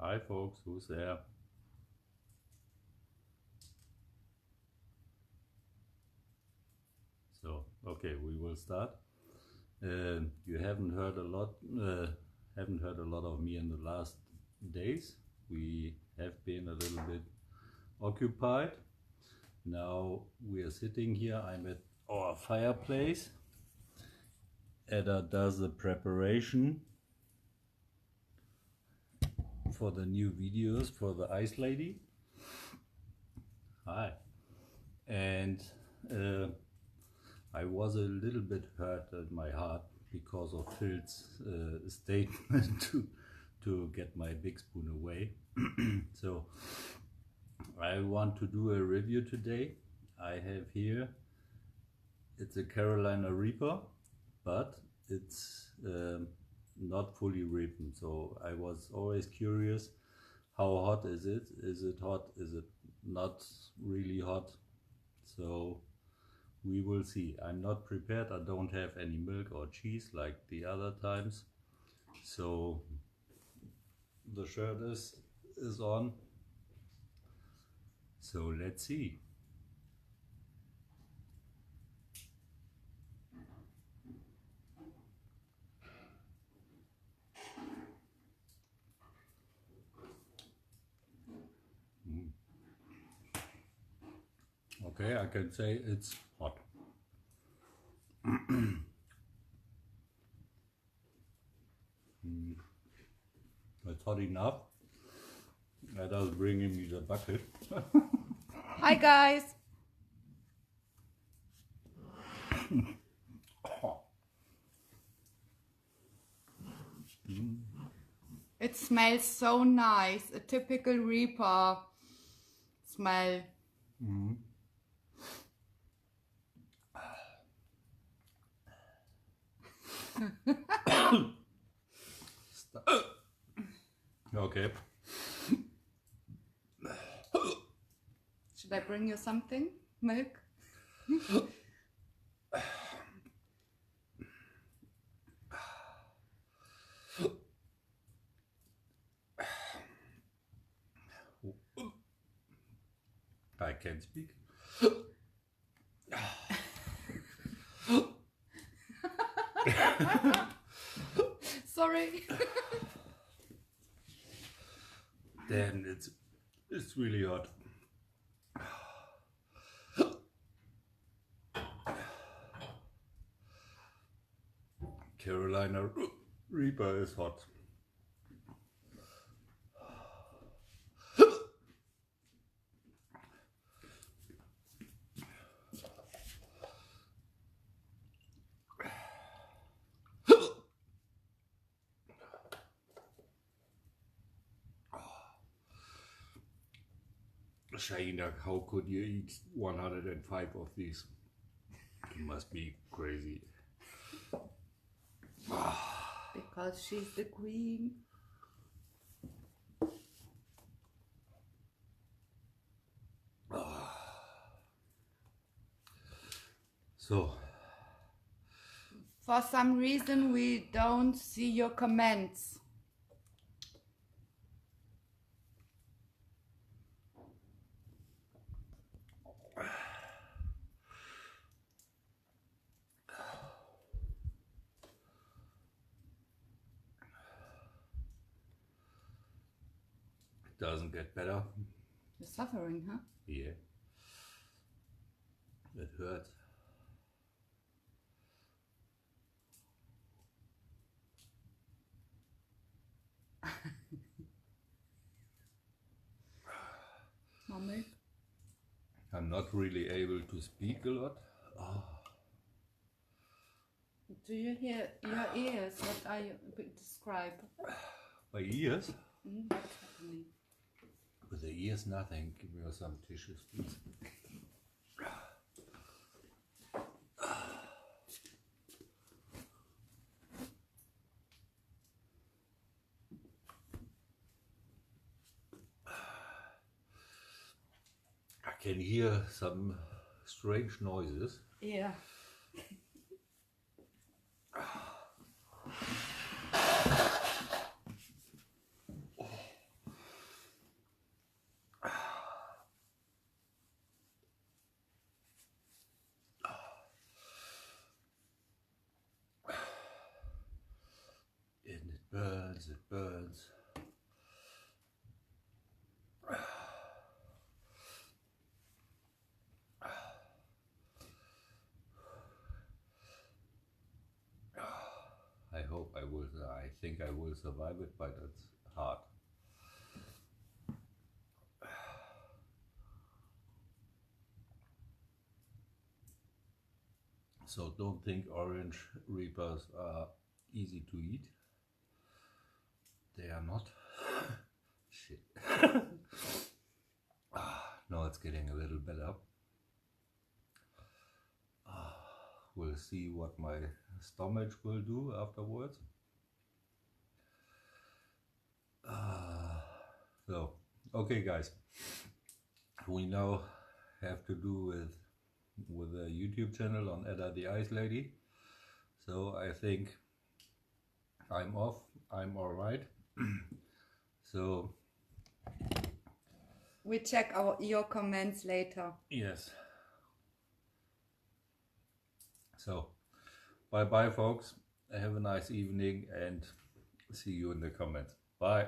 Hi folks, who's there? So, okay, we will start. You haven't heard a lot of me in the last days. We have been a little bit occupied. Now we are sitting here. I'm at our fireplace. Edda does the preparation for the new videos for the Ice Lady. Hi. And I was a little bit hurt in my heart because of Phil's statement to get my big spoon away. So I want to do a review today. I have here, it's a Carolina Reaper, but it's not fully ripened. So I was always curious, how hot is it? Is it hot? Is it not really hot? So we will see. I'm not prepared. I don't have any milk or cheese like the other times. So the shirt is on. So let's see. Okay, I can say it's hot. It's hot enough. Edda's bringing me the bucket. Hi guys! It smells so nice, a typical Reaper smell. Okay. Should I bring you something? Milk? I can't speak. Sorry. Damn, it's really hot. Carolina Reaper is hot. Shaina, how could you eat 105 of these? You must be crazy. Because she's the queen. So, For some reason we don't see your comments. it doesn't get better. You're suffering, huh? Yeah. It hurts. More milk? I'm not really able to speak a lot. Do you hear your ears? What are you describe? My ears? What's happening? With the ears, nothing. Give me some tissues, please. I can hear some strange noises. Yeah. as it burns. I hope I will. I think I will survive it, but it's hard. So don't think orange reapers are easy to eat. They are not. Shit. Now it's getting a little better. We'll see what my stomach will do afterwards. So, okay guys, we now have to do with a YouTube channel on Edda the Ice Lady. So I think I'm off, I'm alright. So we check your comments later. Yes. So bye bye folks, have a nice evening and see you in the comments. Bye.